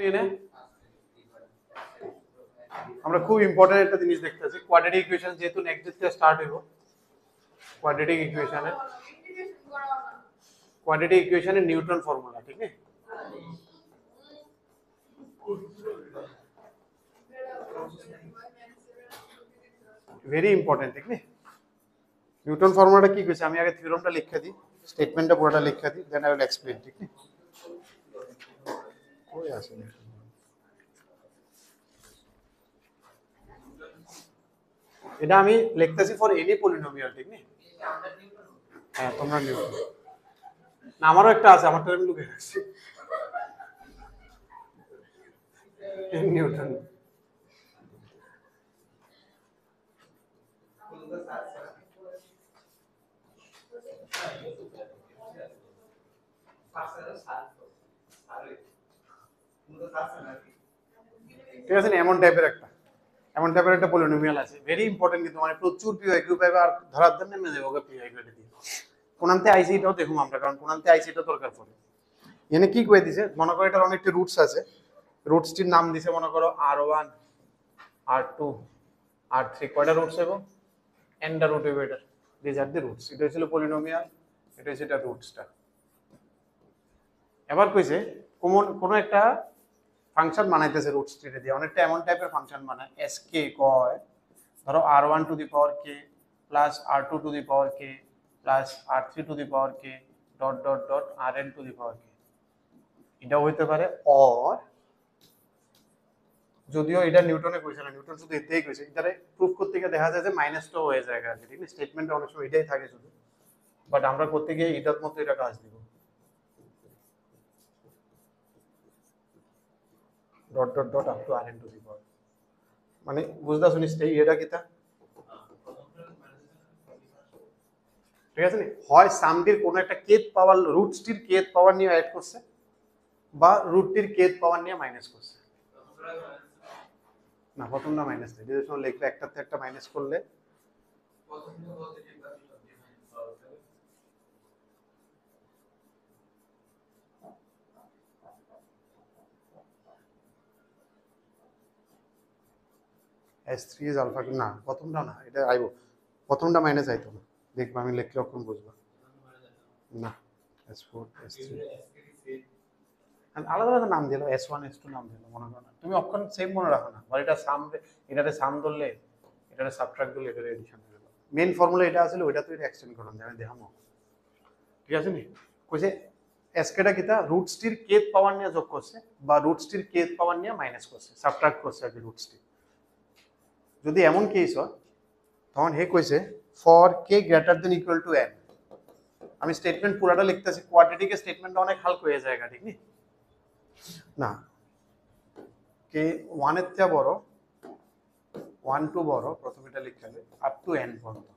এনে আমরা খুব ইম্পর্টেন্ট একটা জিনিস দেখতেছি, কোয়াড্রেটিক ইকুয়েশন যেহেতু নেক্সট ডে থেকে স্টার্ট হইব। কোয়াড্রেটিক ইকুয়েশনের নিউটন ফর্মুলা, ঠিক আছে? ভেরি ইম্পর্টেন্ট, ঠিক আছে? নিউটন ফর্মুলাটা কি কইছে আমি আগে থিওরামটা লিখে দিই, স্টেটমেন্টটা পুরোটা লিখে দিই, দেন আই উইল এক্সপ্লেইন, ঠিক আছে? কই আছে এটা আমি লিখতেছি ফর এনি পলিনোমিয়াল, ঠিক আছে? হ্যাঁ তোমরা নিউটন না, আমারও একটা আছে, আমারটা আমি লুকিয়ে রাখছি। নিউটন ঠিক আছে, এমন টাইপের একটা পলিনোমিয়াল আছে, ভেরি ইম্পর্টেন্ট, কিন্তু মানে প্রচুর পিওকিউ পাইবে আর ধরার জন্য নেমে যাবো পিওকিউ দিয়ে। কোনান্তে আইসি এটাও দেখুন আমরা, কারণ কোনান্তে আইসি এটা দরকার পড়ে। এনে কি কয়ে দিছে মনে করো, এটার অনেকটা রুটস আছে, রুটসটির নাম দিছে মনে করো R1 R2 R3, কয়টা রুটস হবে? এনটা রুট হবে এটা, দিস আর দি রুটস। এটা হচ্ছে পলিনোমিয়াল, এটা হচ্ছে এটা রুটসটা। এবার কইছে কোন একটা ফাংশন বানাইতেছে রুটস ট্রি দিয়ে, অনেকটা এমন টাইপের ফাংশন বানায় sk কয়, ধরো r1 two the power k plus r2 two the power k plus r3 two the power k dot dot dot rn to the power k। এটা হইতে পারে, অর যদিও এটা নিউটনে কইছে না, নিউটন শুধু এটাই কইছে, এটারে প্রুফ করতে গিয়ে দেখা যায় যে মাইনাসটা হয়ে যায় আর কি, ঠিক আছে? স্টেটমেন্টে অনেক সময় এটাই থাকে শুধু, বাট আমরা করতে গিয়ে এটার মতো এটা কাজ দিব, dot dot dot up to rn to the power. মানে বুঝদা শুনিস এটা কিতা, ঠিক আছে? হয় সামটির কোন একটা কেত পাওয়ার, রুটসটির কেত পাওয়ার নিয়ে অ্যাড করছে, বা রুটটির কেত পাওয়ার নিয়ে মাইনাস করছে। না প্রথমটা মাইনাস নেই, যদি সময় লিখলে একটাতে একটা মাইনাস করলে S3 is alpha, না প্রথমটা না, এটা আইবো, প্রথমটা মাইনাস আইতো না, দেখবা আমি লিখলে কখন বুঝবা। না S4 S3 আলাদা আলাদা নাম দিল, S1 S2 নাম দিল, মনে করো না তুমি অক্ষর সেম মনে রাখো না, বা এটা সাম, এটাতে সাম ধরলে এটাতে সাবট্রাক্ট দিলে এটাতে এডিশন হয়ে গেল। মেইন ফর্মুলা এটা আছে, ওইটা তো এটা এক্সটেন্ড করলাম, আমি দেখামো, ঠিক আছে? নি কইছে এসকেটা কিতা, রুটসটির কেত পাওয়ার নিয়ে যোগ করছে, বা রুটসটির কেত পাওয়ার নিয়ে মাইনাস করছে, সাবট্রাক্ট করছে আর কি রুটসটি। যদি এমন কেস হয় তখন হে কইছে for k greater than equal to n। আমি স্টেটমেন্ট পুরাটা লিখতেছি, কোয়াড্রেটিক স্টেটমেন্টটা অনেক হালকা হয়ে যায়, ঠিক নি? না কে 1 এর চেয়ে বড়, 1 টু বড়, প্রথমে এটা লিখতে হবে আপ টু n পর্যন্ত।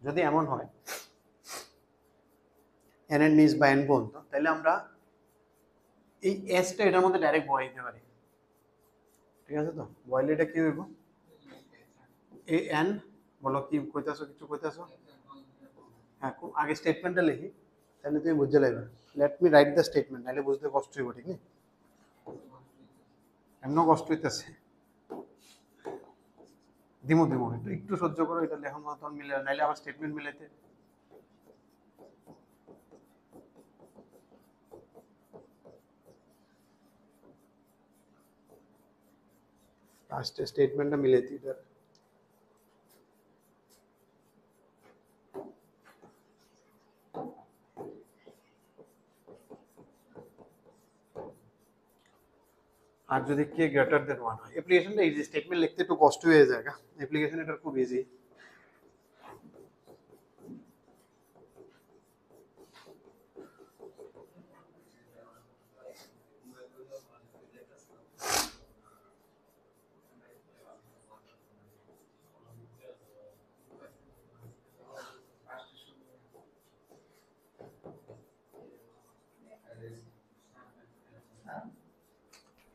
যদি এমন হয় n এর নিচ বা n পর্যন্ত, তাহলে আমরা এই s টা এটার মধ্যে ডাইরেক্ট বসাই দিতে পারি, ঠিক আছে? তো বসাইলে এটা কি হইব, এ n, বলো কি কইতাছো, কিছু কইতাছো? হ্যাঁ আগে স্টেটমেন্টটা লিখি, তাহলে তুমি বুঝতে লাগবে। Let me write the statement, নাহলে বুঝতে কষ্ট হইব, ঠিক না? এমন কষ্ট হইতেছে, দিমু একটু সহ্য করো, এটা লেখার মতন মিলে, নাইলে আবার স্টেটমেন্ট মিলাইতে লাস্ট স্টেটমেন্টটা মিলাইতে এটা। আর যদি কে গ্রেটার দেন 1 হয়, অ্যাপ্লিকেশনটা ইজি, স্টেটমেন্ট লিখতে একটু কষ্ট হয়ে যায়, অ্যাপ্লিকেশন এটা খুব ইজি।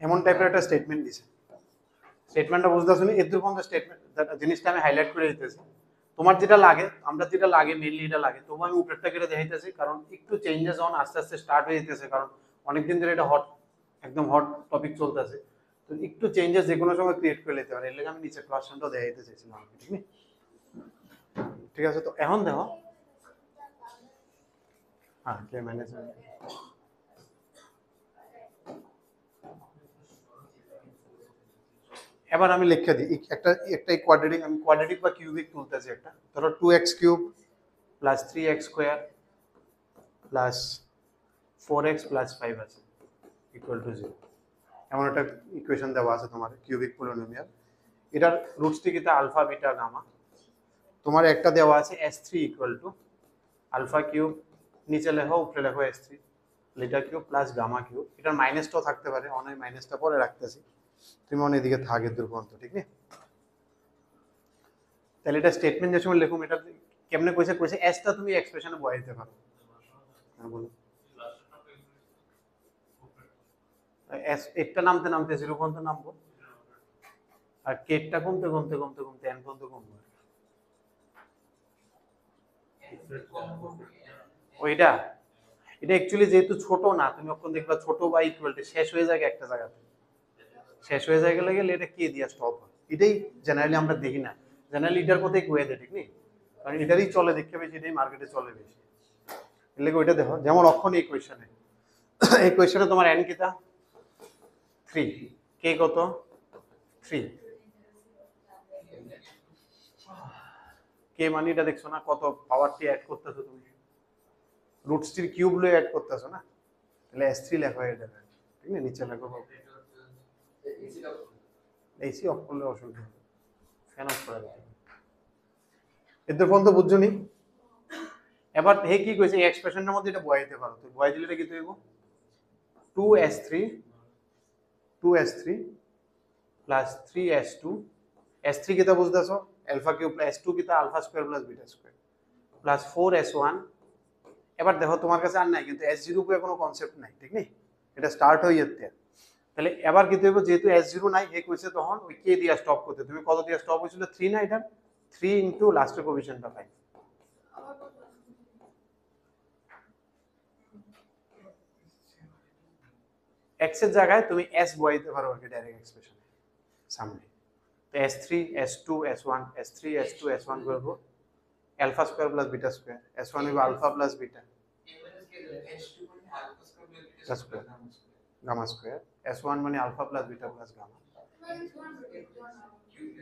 এমন টাইপের একটা স্টেটমেন্ট দিছে, স্টেটমেন্টটা বুঝতে শুনি এর পর্যন্ত স্টেটমেন্ট জিনিসটা আমি হাইলাইট করে দিতেছি। তোমার যেটা লাগে, আমরা যেটা লাগে মেইনলি এটা লাগে, তবু আমি উপরেরটা কেটে দেখাইতেছি, কারণ একটু চেঞ্জেস অন আস্তে আস্তে স্টার্ট হয়ে যেতেছে, কারণ অনেকদিন ধরে এটা হট একদম হট টপিক চলতেছে, তো একটু চেঞ্জেস যে কোনো সময় ক্রিয়েট করে নিতে পারে, এর লাগে আমি নিচের ক্লাসটাও দেখাইতে চাইছিলাম আর কি, ঠিক আছে? ঠিক আছে, তো এখন দেখো, হ্যাঁ কে ম্যানেজমেন্ট, এবার আমি লিখে দিই একটা একটা কোয়াড্রেটিক, আমি কোয়াড্রেটিক বা কিউবিক তুলতেছি একটা, ধরো 2x cube plus 3x square plus 4x plus 5 আছে ইকুয়াল টু 0, এমন একটা ইকুয়েশন দেওয়া আছে তোমার কিউবিক পলিনোমিয়াল। এটার রুটসটি কিন্তু আলফা বিটা গামা, তোমার একটা দেওয়া আছে s3 equal to alpha cube, নিচে লেখো উপরে লেখো s3 লিটা কিউব প্লাস গামা কিউব, এটার মাইনাসটাও থাকতে পারে, অনেক মাইনাসটা পরে রাখতেছি, তুমি অনেক এদিকে থাকে দুর্গন্ত, ঠিক নেই? তাহলে এটা স্টেটমেন্ট যে সময় লিখুম, এটা কেমনে কইছে কইছে এসটা তুমি এক্সপ্রেশনে বসাইতে পারো, হ্যাঁ বলো। এস একটা নামতে নামতে 0 পর্যন্ত নামবো, আর কেটটা কমতে কমতে কমতে কমতে n পর্যন্ত কমবো। ওইটা এটা অ্যাকচুয়ালি যেহেতু ছোট না, তুমি যখন দেখবা ছোট বা ইকুয়াল টু শেষ হয়ে যায় একটা জায়গাতে, শেষ হয়ে যায় গেলে এটা কে দিয়া স্টপ হয়, এটাই জেনারেলি আমরা দেখি না, জেনারেলি এটার কথাই কয়ে দেয়, ঠিক নেই? কারণ এটারই চলে দেখতে বেশি, এটাই মার্কেটে চলে বেশি, এর লাগে ওইটা দেখো। যেমন অক্ষণ এই কোয়েশ্চনে, এই কোয়েশ্চনে তোমার n কিতা 3, কে কত 3, কে মানে এটা দেখছো না কত পাওয়ারটি অ্যাড করতেছো তুমি, রুটসটির কিউব লয়ে অ্যাড করতেছো না, তাহলে s3 লেখা হয়ে যাবে, ঠিক না? নিচে লেখো এসি অফ করলে অসুবিধা, ফ্যান অফ করা যাবে, এদের পর্যন্ত বুঝছো নি? এবার হে কি কইছে, এই এক্সপ্রেশনের মধ্যে এটা বসাইতে পারো, তো বসাই দিলে এটা কি হইব 2s3 প্লাস 3s2, s3 কিতা বুঝতেছো আলফা কিউব প্লাস s2 কিতা alpha square plus beta square plus 4s1। এবার দেখো তোমার কাছে আর নাই, কিন্তু s0 এর কোনো কনসেপ্ট নাই, ঠিক নেই? এটা স্টার্ট হই যেতে, তাহলে এবার কি হইব, যেহেতু s0 নাই, হে কইছে তখন ওই কে দিয়া স্টপ করতে, তুমি কত দিয়া স্টপ হইছিল 3 না, এটা 3 ইনটু লাস্টের কোএফিশিয়েন্টটা 5, x এর জায়গায় তুমি s বসাইতে পারো আর কি ডাইরেক্ট এক্সপ্রেশনে সামনে, তো s3 s2 s1 s3 s2 s1 করব alpha square plus beta square, s1 হবে alpha plus beta square gamma square, s1 মানে alpha plus beta plus gamma.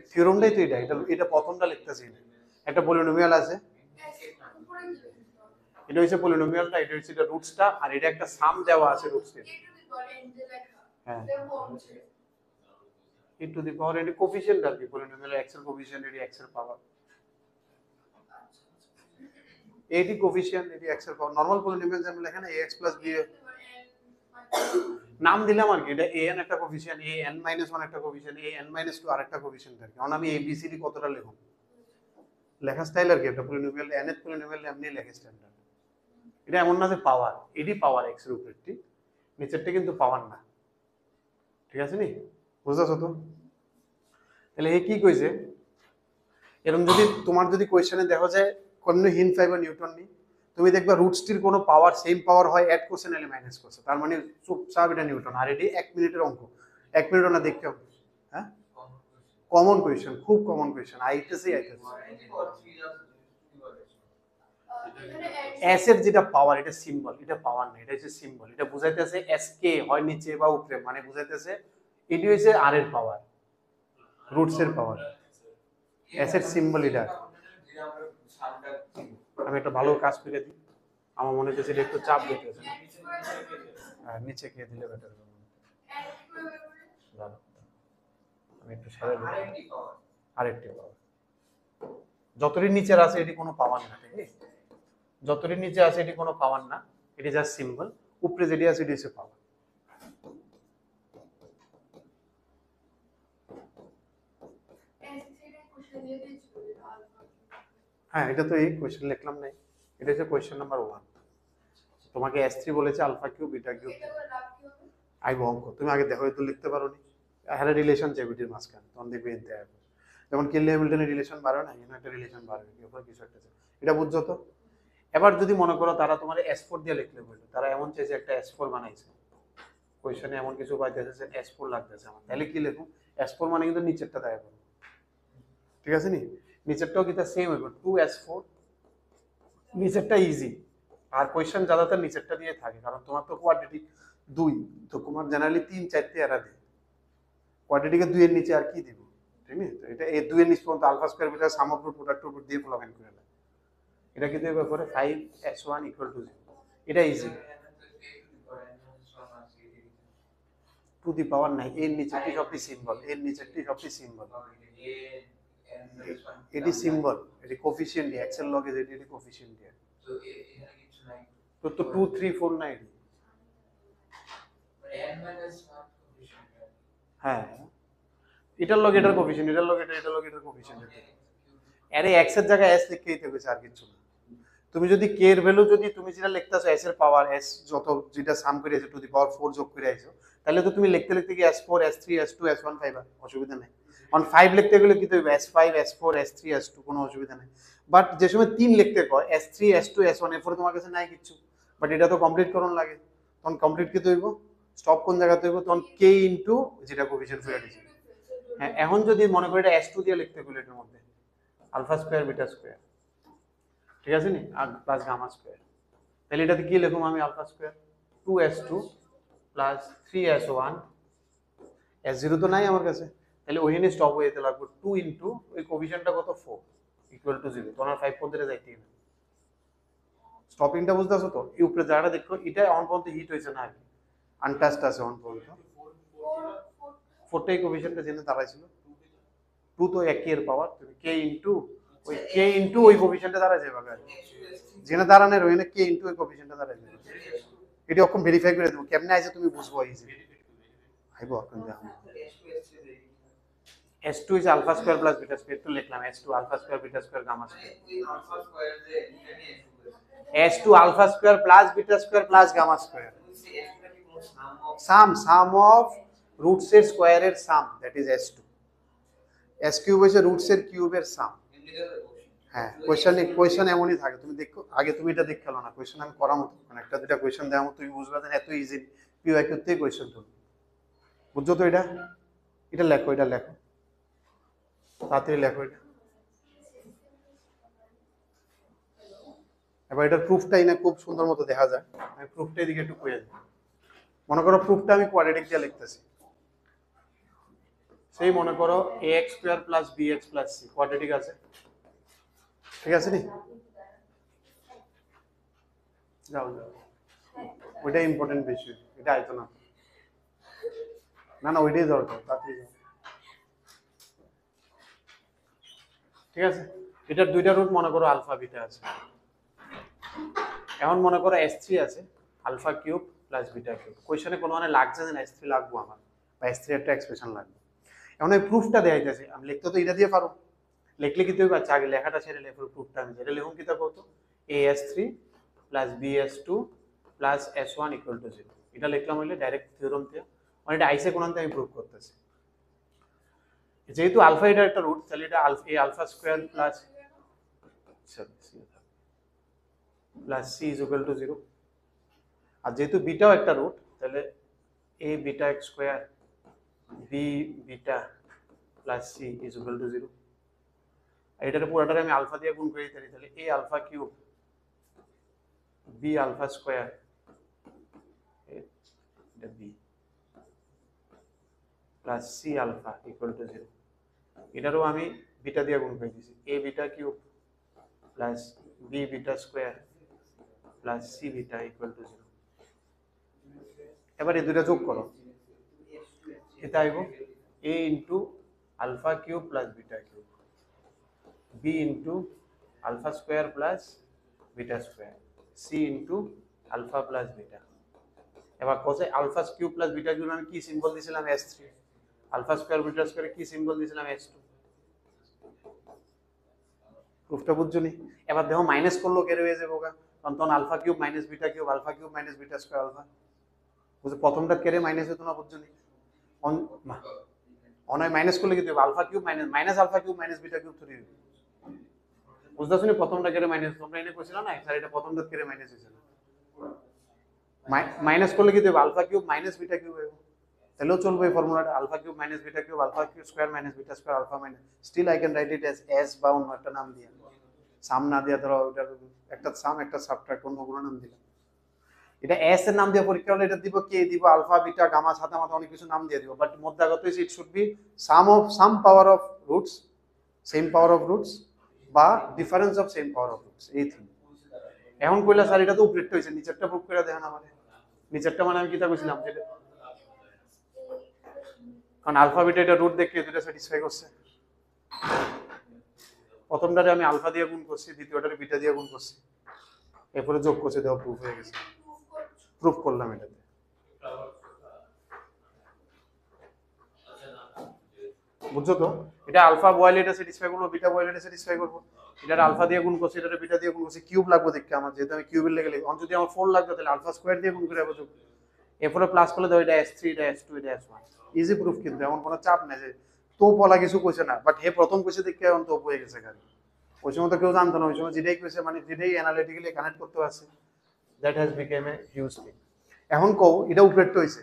থিওরামটাই তো এটা, এটা প্রথমটা লিখতেছি না, একটা পলিনোমিয়াল আছে, এটা হচ্ছে পলিনোমিয়ালটা, এটা হচ্ছে এটা রুটসটা, আর এটা একটা সাম দেওয়া আছে রুটসের, হ্যাঁ e টু দি পাওয়ার, এটা কোফিশিয়েন্ট আর কি, পলিনোমিয়াল x এর কোফিশিয়েন্ট, এটি x এর পাওয়ার, এটি কোফিশিয়েন্ট, এটি x এর পাওয়ার। নরমাল পলিনোমিয়াল যেমন লেখা না ax b, নাম দিলাম আর কি, এটা an একটা কোফিশিয়েন্ট, an - 1 একটা কোফিশিয়েন্ট, an - 2 আরেকটা কোফিশিয়েন্ট আর কি। এখন আমি abcd কতটা লিখব, লেখা স্টাইল আর কি, একটা পলিনোমিয়াল nth পলিনোমিয়াল এমনি লেখা স্ট্যান্ডার্ড, এটা এমন না যে পাওয়ার, এটি পাওয়ার x এর উপরেরটি, নিচেরটা কিন্তু পাওয়ার না, ঠিক আছে নি? বুঝতেছো তো? তাহলে এই কি কইছে, এরকম যদি তোমার যদি কোয়েশ্চেনে দেখো যায় কোনো হিন্ট ফাইবার নিউটন নেই, তুমি দেখবা রুটসটির কোনো পাওয়ার সেম পাওয়ার হয়, অ্যাড করছে নাহলে মাইনাস করছে, তার মানে চুপচাপ এটা নিউটন, আর এটি 1 মিনিটের অঙ্ক, 1 মিনিটও না দেখতে হবে, হ্যাঁ কমন কোয়েশ্চেন, খুব কমন কোয়েশ্চেন, আইতেছে এস এর যেটা পাওয়ার, এটা সিম্বল, এটা পাওয়ার না, এটা হচ্ছে সিম্বল, এটা বুঝাইতেছে এস কে হয় নিচে বা উপরে, মানে বুঝাইতেছে এটি হচ্ছে আর এর পাওয়ার, রুটস এর পাওয়ার, এস এর সিম্বল এটা। আমি একটা ভালো কাজ করে দিই, আমার মনে হচ্ছে এটা একটু চাপ দিতেছে, হ্যাঁ নিচে কে দিলে বেটার হবে, আমি একটু সারা দিই, আরেকটি পাওয়ার, যতটি নিচে আছে এটি কোনো পাওয়ার না, ঠিক আছে? যতটি নিচে আছে এটি কোনো পাওয়ার না, এটি জাস্ট সিম্বল, উপরে যেটি আছে এটি হচ্ছে পাওয়ার। হ্যাঁ এটা তো এই কোশ্চেন লিখলাম নাই, এটা হচ্ছে কোশ্চেন নাম্বার 1, তোমাকে s3 বলেছে আলফা কিউব বিটা কিউব, আই অঙ্ক তুমি আগে দেখো তো লিখতে পারো নি, হ্যাঁ রিলেশন জেবিটির মাঝখানে তখন দেখবে এনতে আসবে, যেমন কেলি হ্যামিল্টনের রিলেশন বাড়ে না, এখানে একটা রিলেশন বাড়বে, কি উপর কিছু একটা, এটা বুঝছো তো? এবার যদি মনে করো তারা তোমার s4 দিয়ে লিখলে বললো, তারা এমন চাইছে একটা s4 বানাইছে, কোয়েশনে এমন কিছু পাইতেছে যে S4 লাগতেছে আমার, তাহলে কি লিখুন? S4 মানে কিন্তু নিচেরটা দেয়া করব, ঠিক আছে নি? নিচেরটাও কিন্তু সেম হইব 2S4, নিচেরটা ইজি। আর কোয়েশন ज्यादातर নিচেরটা দিয়ে থাকে, কারণ তোমার তো কোয়াড্রেটিক 2, তো তোমার জেনারেলি 3 4 তে এরা দেয়, কোয়াড্রেটিকে 2 এর নিচে আর কি দিব, ঠিক আছে? তো এটা এই 2 এর নিচে পর্যন্ত alpha square beta sum of প্রোডাক্টের উপর দিয়ে ফলাফল করে দেয়। এটা কি দেবে করে 5s1 = 0, এটা ইজি। টু দি পাওয়ার নাই, এর নিচেরটি সবটি সিম্বল, এর নিচেরটি সবটি সিম্বল, এটি সিম্বল, এটি কোফিশিয়েন্ট দিয়ে এক্সেল লগে যেটি এটি কোফিশিয়েন্ট দিয়ে, তো এখানে কিছু নাই, তো 2 3 4 নাই, হ্যাঁ এটার লগে এটার কোফিশিয়েন্ট, এটার লগে এটা, এটার লগে এটার কোফিশিয়েন্ট, আরে x এর জায়গায় s লিখতেই হবে, আর কিছু না। তুমি যদি k এর ভ্যালু যদি তুমি যেটা লিখতাছো s এর পাওয়ার s যত যেটা সাম করে আছে টু দি পাওয়ার 4 যোগ করে আইছো, তাহলে তো তুমি লিখতে লিখতে কি s4 s3 s2 s1 পাইবা, অসুবিধা নাই। অন 5 লিখতে গেলে কি হবে s5 s4 s3 s2, কোনো অসুবিধা নাই। বাট যে সময় 3 লিখতে কয় s3 s2 s1 এরপরে তোমার কাছে নাই কিছু, বাট এটা তো কমপ্লিট করন লাগে, তখন কমপ্লিট কি হইব, স্টপ কোন জায়গাতে হইব, তখন k ইনটু যেটা কোফিশিয়েন্ট ফেলে দিছি। হ্যাঁ এখন যদি মনে করি এটা s2 দিয়ে লিখতে গেলে এটার মধ্যে আলফা স্কয়ার বিটা স্কয়ার, ঠিক আছে নি, আর প্লাস গামা স্কয়ার, তাহলে এটাতে কি লিখুম আমি? Alpha square 2s2 plus 3s1, s0 তো নাই আমার কাছে, তাহলে ওইখানে স্টপ হয়ে যেতে লাগবে 2 ইনটু ওই কোফিশিয়েন্টটা কত 4 ইকুয়াল টু 0, তোমার 5 পর্যন্ত যাইতেই না। স্টপিংটা বুঝতেছো তো? এই উপরে জায়গাটা দেখো, এটা অন পর্যন্ত হিট হয়েছে না আর কি, আনটাচড আছে অন পর্যন্ত, 4টাই কোফিশিয়েন্টটা জেনে দাঁড়াইছিল, 2 তো একই এর পাওয়ার, তুমি k ইনটু ওই k ইনটু ওই কোফিশিয়েন্টে দাঁড়ায় যাবে আর জেনে দাঁড়ানোর ওইখানে k ইনটু ওই কোফিশিয়েন্টে দাঁড়ায় যাবে। এটি অক্ষম ভেরিফাই করে দেবো, কেমনে আইছে তুমি বুঝবো ইজি আইবো এখন দেখো। s2 is alpha square plus beta square, তো লিখলাম s2 alpha square beta square gamma square, s2 alpha square plus beta square plus gamma square, sum of roots এর স্কয়ার এর sum, that is s2, s cube হইছে roots এর কিউবের সাম। হ্যাঁ question এমনই থাকে, তুমি দেখো আগে তুমি এটা দেখে না, কোয়েশ্চন আমি করা মতো মানে একটা দুটা কোয়েশ্চন দেওয়া মতো তুমি বুঝবা না, এত ইজি পিওয়াইকিউ তে কোয়েশ্চন তো বুঝছো তো? এটা এটা লেখো, এটা লেখো, তাড়াতাড়ি লেখো এটা। এবার এটার প্রুফটাই না খুব সুন্দর মতো দেখা যায়, আমি প্রুফটা এদিকে একটু কইয়া দিই। মনে করো প্রুফটা আমি কোয়াড্রেটিক দিয়ে লিখতেছি, সেই মনে করো ax square plus bx plus c quadratic আছে, ঠিক আছে নি? যাও যাও, ওইটা ইম্পর্টেন্ট বিষয়, এটা আইতো না, না না ওইটাই দরকার, তাড়াতাড়ি যাও, ঠিক আছে? এটার দুইটা রুট মনে করো আলফা বিটা আছে, এখন মনে করো s3 আছে alpha cube plus beta cube, কোশ্চেনে কোনো মানে লাগছে যে s3 লাগবো আমার, বা s3 একটা এক্সপ্রেশন লাগবে, এখন এই প্রুফটা দেখাইতেছে, আমি লিখতে তো এটা দিয়ে পারো, লিখলে কি হবে, আচ্ছা আগে লেখাটা ছেড়ে লেখো প্রুফটা, আমি যেটা লিখুন কি তা কত, as3 plus bs2 plus s1 equal to 0, এটা লিখলাম হইলে ডাইরেক্ট থিওরেম দিয়ে, মানে এটা আইসে কোন আমি প্রুফ করতেছি, যেহেতু আলফা এটা একটা রুট, তাহলে এটা alpha square plus plus C is equal to 0, আর যেহেতু বিটাও একটা রুট, তাহলে a beta x square b beta plus c is equal to 0, এটার পুরোটারে আমি আলফা দিয়ে গুণ করে দিই, তাহলে a alpha cube b alpha square এটা b plus c alpha equal to 0, এটারও আমি বিটা দিয়ে গুণ করে দিয়েছি, a beta cube plus b beta square plus c beta equal to 0। এবার এই দুটো যোগ করো, এটা আইব a into alpha cube plus beta cube, b into alpha square plus beta square, c into alpha plus beta. এবার কোসে alpha cube plus beta cube আমি কি সিম্বল দিয়েছিলাম s3, আলফা স্কয়ার বিটা স্কয়ারে কি সিম্বল দিয়েছিলাম s2, প্রুফটা বুঝছো নি? এবার দেখো মাইনাস করলেও কেটে হয়ে যাবে, কারণ তখন alpha cube minus beta cube, alpha cube minus beta square alpha, বুঝছো? প্রথমটা কেটে মাইনাস হতো না, বুঝছো নি? অনয় মাইনাস করলে কি হবে, alpha cube minus minus alpha cube minus beta cube three হবে, বুঝতেছো নি? প্রথমটা কেটে মাইনাস, তোমরা এনে কইছিলা না স্যার এটা প্রথমটা কেটে মাইনাস হইছে না, মাইনাস করলে কি দেবো alpha cube minus beta cube হবে, তাহলেও চলবে এই ফর্মুলাটা alpha cube minus beta cube alpha cube square minus beta square alpha minus, still I can write it as S বা অন্য একটা নাম দিয়ে, সাম না দিয়ে ধরো ওটার একটা সাম একটা সাবট্রাক্ট অন্য কোনো নাম দিলাম। এটা এস এর নাম দিয়ে পরীক্ষা হলে এটা দিব কে দিব আলফা বিটা গামা ছাতা মাথা অনেক কিছু নাম দিয়ে দিব, বাট মধ্যে আগত it should be sum power of roots, same power of roots বা difference of same power of roots, এই থিং। এখন কইলা স্যার এটা তো উপরেরটা হইছে, নিচেরটা প্রুফ করে দেখেন আমাদের। নিচেরটা মানে আমি কিটা কইছিলাম যেটা, কারণ আলফা বিটা এটা রুট দেখে দুটো স্যাটিসফাই করছে। প্রথমটারে আমি আলফা দিয়ে গুণ করছি, দ্বিতীয়টারে বিটা দিয়ে গুণ করছি, এরপরে যোগ করছি, দেওয়া প্রুফ হয়ে গেছে, প্রুফ করলাম এটাতে। বুঝছো তো, এটা আলফা বয়েল এটা স্যাটিসফাই করবো, বিটা বয়েল এটা স্যাটিসফাই করবো, এটা আলফা দিয়ে গুণ করছি, এটা বিটা দিয়ে গুণ করছি, কিউব লাগবে দেখতে আমার, যেহেতু আমি কিউবের লেগে লিখি, যদি আমার 4 লাগবে তাহলে আলফা স্কয়ার দিয়ে গুণ করে আবার যোগ, এরপরে প্লাস করলে দাও এটা s3 এটা s2 এটা s1, ইজি প্রুফ, কিন্তু এমন কোনো চাপ নাই যে তো বলা কিছু কইছে না, বাট হে প্রথম কইছে দেখে এখন তো হয়ে গেছে গাড়ি। ওই সময় তো কেউ জানতো না, ওই সময় যেটাই কইছে মানে যেটাই অ্যানালিটিক্যালি কানেক্ট করতে পারছে, that has became a huge thing. এখন কও এটা উপরেরটা হইছে,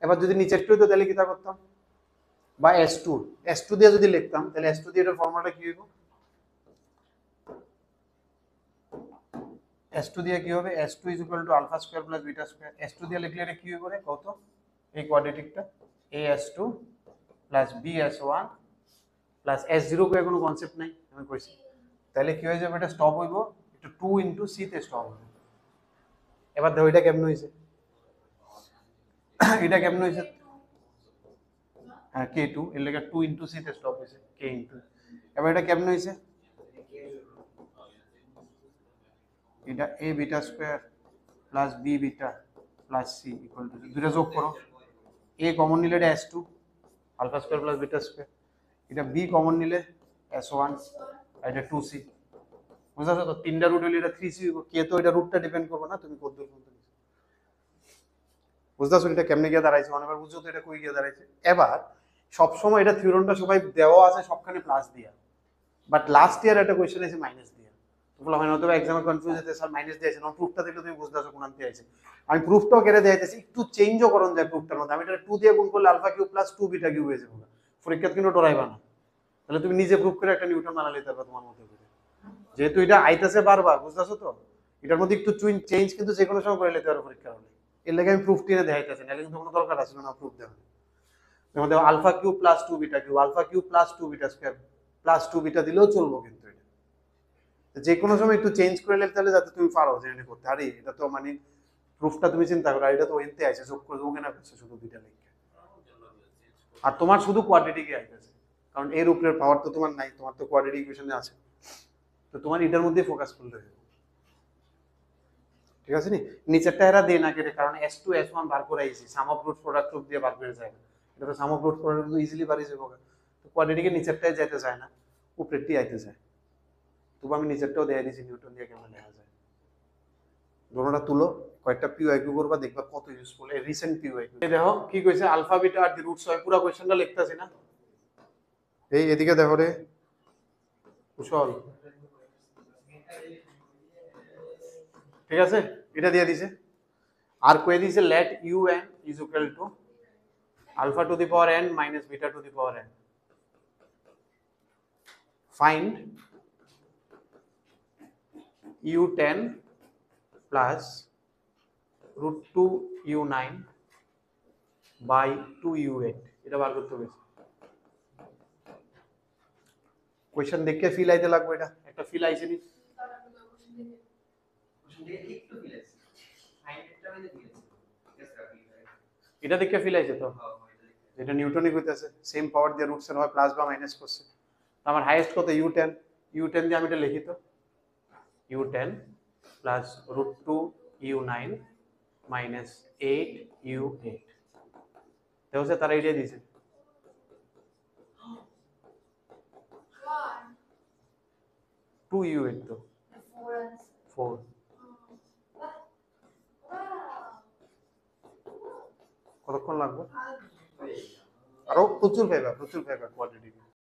এবার যদি নিচেরটা হইতো তাহলে কিটা করতাম, বা s2 দিয়ে যদি লিখতাম তাহলে s2 দিয়ে এটার ফর্মুলাটা কি হইব, s2 দিয়ে কি হবে, s2 alpha square plus beta square, s2 দিয়ে লিখলে এটা কি হবে কত, এই কোয়াড্রেটিকটা as2 plus bs1 plus s0 কো কোনো কনসেপ্ট নাই আমি কইছি, তাহলে কি হয়ে যাবে, এটা স্টপ হইব, এটা 2 ইনটু c তে স্টপ হবে। এবার দেখো এটা কেমন হইছে, এটা কেমন হইছে, হ্যাঁ k2 এর লাগা 2 ইনটু c তে স্টপ হইছে k ইনটু, এবার এটা কেমন হইছে, এটা a beta square plus b beta plus c equal to, দুটো যোগ করো, a কমন নিলে এটা s2 alpha square plus beta square, এটা b কমন নিলে s1 আর এটা 2c, বুঝছো তো, তিনটা রুট হইলে এটা 3c হইব, কে তো এটা রুটটা ডিপেন্ড করবে না তুমি কত দূর পর্যন্ত, বুঝছো এটা কেমনে গিয়ে দাঁড়াইছে, অনেকবার বুঝছো তো এটা কই গিয়ে দাঁড়াইছে। এবার সব সময় এটা থিওরেমটা সবাই দেওয়া আছে সবখানে প্লাস দিয়া, বাট লাস্ট ইয়ার একটা কোশ্চেন আছে মাইনাস দিয়া, তোমরা হয় হয়তো এক্সামে কনফিউজ হতে স্যার মাইনাস দিয়েছে না, প্রুফটা দেখলে তুমি বুঝতেছো কোন আনতে আইছে, আমি প্রুফটাও কেটে দেখাইতেছি, একটু চেঞ্জও করন যায় প্রুফটার মধ্যে, আমি এটা 2 দিয়ে গুণ করলে alpha cube plus 2 beta cube হয়ে যাবে, পরীক্ষাতে কিন্তু ডরাইবা না, তাহলে তুমি নিজে প্রুফ করে একটা নিউটন বানা নিতে পারবে তোমার মতো করে, যেহেতু এটা আইতেছে বারবার, বুঝতেছো তো, এটার মধ্যে একটু চেঞ্জ কিন্তু যে কোনো সময় করে নিতে পারো পরীক্ষা হলে, এর লাগে আমি প্রুফ টেনে দেখাইতেছি, নাহলে কিন্তু কোনো দরকার আছে না প্রুফ দেওয়া। যেমন দেখো alpha cube plus 2 beta cube, alpha cube plus 2 beta square plus 2 beta দিলেও চলবো, কিন্তু এটা যে কোনো সময় একটু চেঞ্জ করে নিলে তাহলে যাতে তুমি পারো জেনে করতে, আরে এটা তো মানে প্রুফটা তুমি চিন্তা করো, এটা তো এনতে আইছে যোগ করে ওকে না করছে শুধু দুইটা লিখে, আর তোমার শুধু কোয়াড্রেটিকই আইতেছে, কারণ এর উপরের পাওয়ার তো তোমার নাই, তোমার তো কোয়াড্রেটিক ইকুয়েশনে আছে, তো তোমার এটার মধ্যে ফোকাস করলে হবে, ঠিক আছে নি। নিচেরটা এরা দেয় না কেটে, কারণ s2 s1 বার করে আইছি, সাম অফ রুট প্রোডাক্ট রূপ দিয়ে বার করে যায় না, এটা তো সাম অফ রুট প্রোডাক্ট তো ইজিলি বাড়ি যাবে, তো কোয়াড্রেটিকের নিচেরটাই যাইতে চায় না, উপরেরটাই আইতে চায়, তবু আমি নিচেরটাও দেখাই দিয়েছি নিউটন দিয়ে কেমন লেখা যায়। দোনোটা তুলো, কয়েকটা পিওআইকিউ করবা, দেখবা কত ইউজফুল এই রিসেন্ট পিওআইকিউ। এই দেখো কি কইছে, আলফা বিটা আর দি রুটস হয়, পুরো কোশ্চেনটা লিখতাছি না, এই এদিকে দেখো রে কুশল, ঠিক আছে, এটা দিয়ে দিছে, আর কয়ে দিছে let U N is equal to alpha to the power n minus beta to the power n, find u10 plus root 2 u9 by 2u8, এটা বার করতে হবে। কোশ্চেন দেখে ফিল আইতে লাগবে, এটা একটা ফিল আইছে নি, এটা দেখে ফিল আইছে তো, যেটা নিউটনে কইতাছে সেম পাওয়ার দিয়ে রুটস এর হয় প্লাস বা মাইনাস করছে, আমার হাইয়েস্ট কত u10, u10 দিয়ে আমি এটা লিখি তো, u10 plus root 2 u9 minus 8 u8, দেখো তারা এটাই দিয়েছে, 2 u8 তো 4, কতক্ষণ লাগবে, আরো প্রচুর ফাইবার কোয়াড্রেটিক।